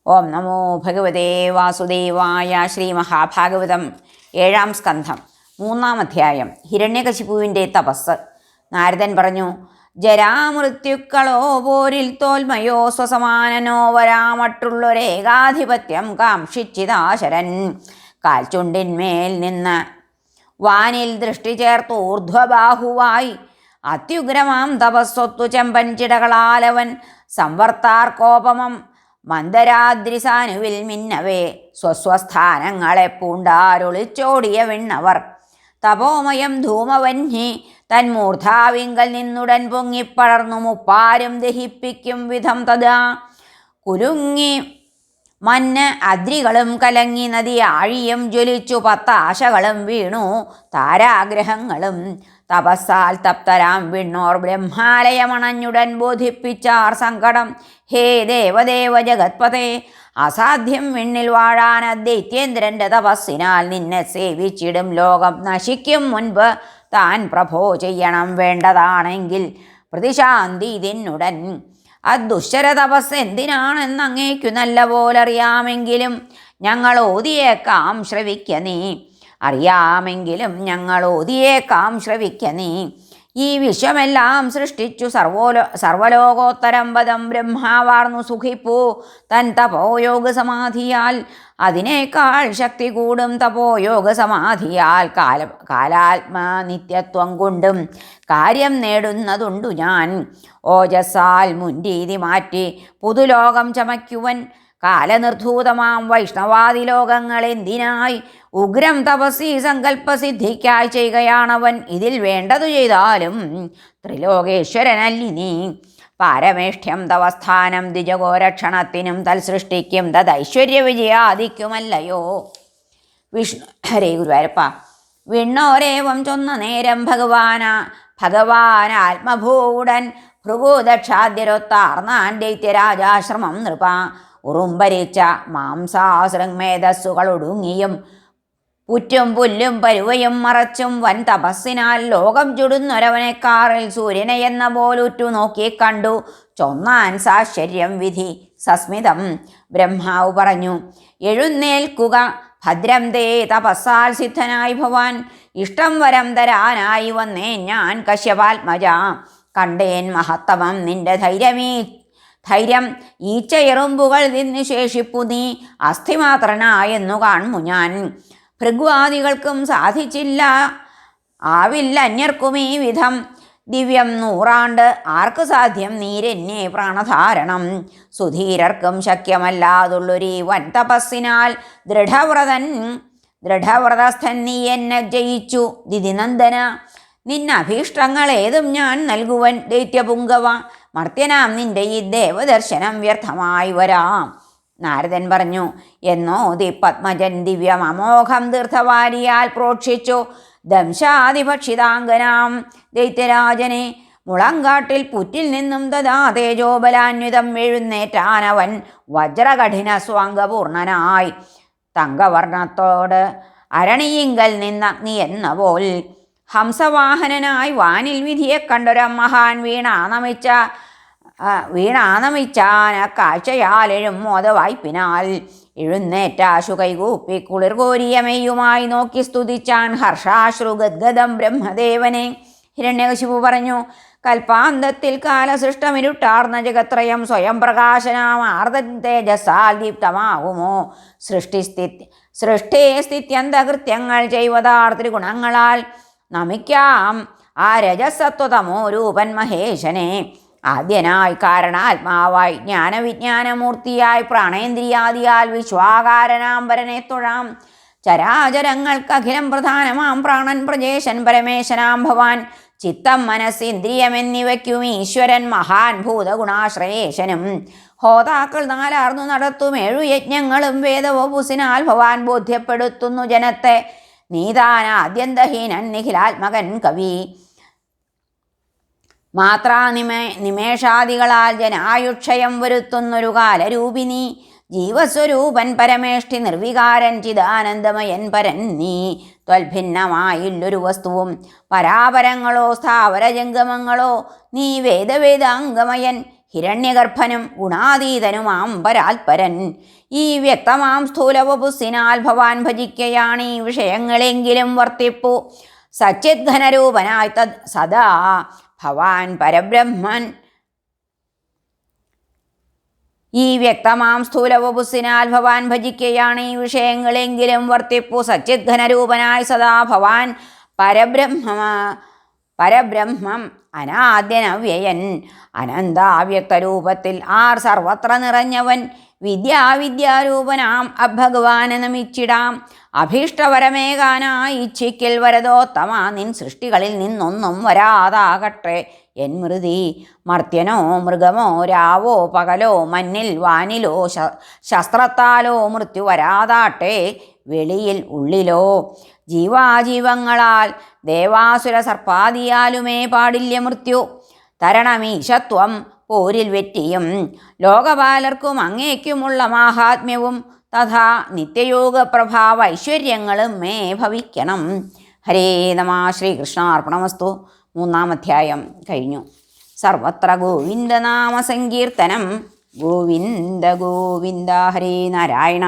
ഓം നമോ ഭഗവതേ വാസുദേവായ. ശ്രീ മഹാഭാഗവതം 7-ാം സ്കന്ധം 3-ാം അധ്യായം. ഹിരണ്യകശിപുവിൻ്റെ തപസ്. നാരദൻ പറഞ്ഞു: ജരാമൃത്യുക്കളോ പോരിൽ തോൽമയോ സ്വസമാനനോ വരാമട്ടുള്ളൊരേകാധിപത്യം കാക്ഷിച്ചിതാശരൻ കാൽച്ചുണ്ടിന്മേൽ നിന്ന് വാനിൽ ദൃഷ്ടി ചേർത്ത് ഊർധ്വബാഹുവായി അത്യുഗ്രമാം തപസ്സൊത്തു ചെമ്പൻ ചിടകളാലവൻ സംവർത്താർക്കോപമം മന്ദരാദ്രിസാനുവിൽ മിന്നവേ സ്വസ്വസ്ഥാനങ്ങളെ പൂണ്ടാരൊളിച്ചോടിയ വിണ്ണവർ തപോമയം ധൂമവന്ഹി തന്മൂർധാവിങ്കൽ നിന്നുടൻ പൊങ്ങിപ്പടർന്നു മുപ്പാരും ദഹിപ്പിക്കും വിധം തഥാ കുലുങ്ങി മഞ്ഞ് അദ്രികളും കലങ്ങി നദി ആഴിയും ജ്വലിച്ചു 10 ആശകളും വീണു താരാഗ്രഹങ്ങളും തപസ്സാൽ തപ്തരാം വിണ്ണോർ ബ്രഹ്മാലയമണഞ്ഞുടൻ ബോധിപ്പിച്ചാർ സങ്കടം. ഹേ ദേവദേവ ജഗത്പതേ, അസാധ്യം വിണ്ണിൽ വാഴാൻ ദൈത്യേന്ദ്രൻ്റെ തപസ്സിനാൽ നിന്നെ സേവിച്ചിടും ലോകം നശിക്കും മുൻപ് താൻ പ്രഭോ ചെയ്യണം വേണ്ടതാണെങ്കിൽ പ്രതിശാന്തി ഇതിനുടൻ. ദുശ്ശര തപസ് എന്തിനാണെന്നങ്ങേക്കു നല്ല പോലറിയാമെങ്കിലും ഞങ്ങൾ ഓതിയേക്കാം ശ്രവിക്ക നീ. അറിയാമെങ്കിലും ഞങ്ങൾ ഓതിയേക്കാം ശ്രവിക്ക നീ. ഈ വിശ്വമെല്ലാം സൃഷ്ടിച്ചു സർവലോകോത്തരം പദം ബ്രഹ്മാവാർന്നു സുഖിപ്പൂ തൻ തപോയോഗ സമാധിയാൽ. അതിനേക്കാൾ ശക്തി കൂടും തപോയോഗ സമാധിയാൽ കാലാത്മനിത്യത്വം കൊണ്ടും കാര്യം നേടുന്നതുണ്ടു ഞാൻ. ഓജസ്സാൽ മുൻരീതി മാറ്റി പുതുലോകം ചമയ്ക്കുവൻ കാലനിർധൂതമാം വൈഷ്ണവാദി ലോകങ്ങൾ എന്തിനായി ഉഗ്രം തപസ്സി സങ്കല്പസിദ്ധിക്കായി ചെയ്യുകയാണവൻ. ഇതിൽ വേണ്ടതു ചെയ്താലും ത്രിലോകേശ്വരനല്ലി നീ. പാരമേഷ്ഠ്യം തവസ്ഥാനം ദ്വിജഗോരക്ഷണത്തിനും തൽസൃഷ്ടിക്കും തദൈശ്വര്യ വിജയാദിക്കുമല്ലയോ. വിഷ്ണു ഹരേ ഗുരുവായൂരപ്പ. വിണ്ണോരേവം ചൊന്ന നേരം ഭഗവാൻ ആത്മഭൂടൻ ഭൃഗുദക്ഷാദ്യരൊത്താർന്നാൻ ദൈത്യരാജാശ്രമം നൃപ ഉറുമ്പരിച്ച മാംസാസൃങ്മേധസ്സുകളൊടുങ്ങിയും പുറ്റും പുല്ലും പരുവയും മറച്ചും വൻ തപസ്സിനാൽ ലോകം ചുടുന്നൊരവനെക്കാറിൽ സൂര്യനെ എന്ന പോലുറ്റു നോക്കി കണ്ടു ചൊന്നാൻ സാശ്ചര്യം വിധി സസ്മിതം. ബ്രഹ്മാവ് പറഞ്ഞു: എഴുന്നേൽക്കുക ഭദ്രം തേ, തപസ്സാൽ സിദ്ധനായി ഭവാൻ. ഇഷ്ടം വരം തരാനായി വന്നേൻ ഞാൻ കശ്യപാത്മജ. കണ്ടേൻ മഹത്തമം നിന്റെ ധൈര്യം ഈച്ചയെറുമ്പുകൾ തിന്നു ശേഷിപ്പു നീ അസ്ഥിമാത്രനായെന്നു കാണുന്നു ഞാൻ. ഭൃഗ്വാദികൾക്കും സാധിച്ചില്ല ആവില്ല അന്യർക്കുമീ വിധം. ദിവ്യം 100 ആണ്ട് ആർക്ക് സാധ്യം നീരെന്നെ പ്രാണധാരണം. സുധീരർക്കും ശക്യമല്ലാതുള്ളൊരീ വൻ തപസ്സിനാൽ ദൃഢവ്രതസ്ഥൻ നീ എന്നെ ജയിച്ചു ദിതിനന്ദന. നിന്നഭീഷ്ടങ്ങൾ ഏതും ഞാൻ നൽകുവൻ ദൈത്യപുങ്കവ. മർത്യനാം നിന്റെ ഈ ദേവദർശനം വ്യർത്ഥമായി വരാം. നാരദൻ പറഞ്ഞു: എന്നോതി പത്മജൻ ദിവ്യം അമോഘം തീർത്ഥവാരിയാൽ പ്രോക്ഷിച്ചു ദംശാതിഭക്ഷിതാംഗനാം ദൈത്യരാജനെ. മുളങ്കാട്ടിൽ പുറ്റിൽ നിന്നും തഥാ തേജോബലാന്വിതം എഴുന്നേറ്റാനവൻ വജ്രകഠിന സ്വാംഗപൂർണനായി തങ്കവർണത്തോട് അരണിയിങ്കൽ നിന്നഗ്നി എന്ന പോൽ ഹംസവാഹനനായി വാനിൽ വിധിയെ കണ്ടൊരം മഹാൻ വീണാനമിച്ചാന കാഴ്ചയാലെഴും മോദവായ്പിനാൽ എഴുന്നേറ്റാശു കൈകൂപ്പി കുളിർ കോരിയ മെയ്യുമായി നോക്കി സ്തുതിച്ചാൻ ഹർഷാശ്രുഗദ്ഗദം ബ്രഹ്മദേവനെ. ഹിരണ്യകശിപു പറഞ്ഞു: കൽപ്പാന്തത്തിൽ കാലസൃഷ്ടമിരുട്ടാർന്ന ജഗത്രയം സ്വയം പ്രകാശനാം ആർദ്ര തേജസ്സാൽ ദീപ്തമാകുമോ. സൃഷ്ടി സ്ഥിത്യന്തകൃത്യങ്ങൾ ചെയ്വതാർ ത്രിഗുണങ്ങളാൽ നമിക്കാം ആ രജസത്വതമോ രൂപൻ മഹേശനെ. ആദ്യനായി കാരണാത്മാവായി ജ്ഞാനവിജ്ഞാനമൂർത്തിയായി പ്രാണേന്ദ്രിയാദിയാൽ വിശ്വാകാരനാംബരനെ തൊഴാം. ചരാചരങ്ങൾക്കഖിലം പ്രധാനമാം പ്രാണൻ പ്രജേശൻ പരമേശനാം ഭവാൻ. ചിത്തം മനസ്സിന്ദ്രിയമെന്നിവയ്ക്കും ഈശ്വരൻ മഹാൻ ഭൂതഗുണാശ്രയേശനും. ഹോതാക്കൾ 4 നടത്തും 7 യജ്ഞങ്ങളും വേദവപുസിനാൽ ഭവാൻ ബോധ്യപ്പെടുത്തുന്നു ജനത്തെ. നീതാന ആദ്യന്തഹീനൻ നിഖിലാത്മകൻ കവി. നിമേഷാദികളാൽ ജനായുക്ഷയം വരുത്തുന്നൊരു കാലരൂപിണി. ജീവസ്വരൂപൻ പരമേഷ്ഠി നിർവികാരൻ ചിദാനന്ദമയൻ പരൻ നീ. ത്വൽഭിന്നമായില്ലൊരു വസ്തുവും പരാപരങ്ങളോ സ്ഥാവരജംഗമങ്ങളോ നീ വേദവേദാംഗമയൻ. ഹിരണ്യഗർഭനും ഗുണാതീതനുമാം പരാൽപരൻ. ഈ വ്യക്തമാം സ്ഥൂലവപുസ്സിനാൽ ഭവാൻ ഭജിക്കയാണ് ഈ വിഷയങ്ങളെങ്കിലും വർത്തിപ്പു. സച്ചിദ്ഘനരൂപനായി സദാ ഭവാൻ പരബ്രഹ്മൻ. ഈ വ്യക്തമാം സ്ഥൂലവപുസ്സിനാൽ ഭവാൻ ഭജിക്കയാണ് ഈ വിഷയങ്ങളെങ്കിലും വർത്തിപ്പു. സച്ചിദ്ഘനരൂപനായി സദാ ഭവാൻ പരബ്രഹ്മം അനാദ്യനവ്യയൻ. അനന്താവ്യക്തരൂപത്തിൽ ആർ സർവത്ര നിറഞ്ഞവൻ. വിദ്യാരൂപനാം അഭഗവാനെ നമിച്ചിടാം. അഭീഷ്ടവരമേകാനായി ഇച്ഛിക്കൽ വരദോത്തമ. നിൻ സൃഷ്ടികളിൽ നിന്നൊന്നും വരാതാകട്ടെ എൻ മൃതി. മർത്യനോ മൃഗമോ രാവോ പകലോ മഞ്ഞിൽ വാനിലോ ശസ്ത്രത്താലോ മൃത്യു വരാതാട്ടെ വെളിയിൽ ഉള്ളിലോ. ജീവാജീവങ്ങളാൽ ദേവാസുര സർപ്പാദിയാലുമേ പാടില്യ മൃത്യു. തരണമീശത്വം പോരിൽ വെറ്റിയും ലോകപാലർക്കും അങ്ങേക്കുമുള്ള മാഹാത്മ്യവും തഥാ നിത്യയോഗപ്രഭാവ ഐശ്വര്യങ്ങളും മേ ഭവിക്കണം. ഹരേ നമ. ശ്രീകൃഷ്ണാർപ്പണമസ്തു. 3-ാം അധ്യായം കഴിഞ്ഞു. സർവത്ര ഗോവിന്ദനാമ സങ്കീർത്തനം. ഗോവിന്ദ ഗോവിന്ദ. ഹരേ നാരായണ.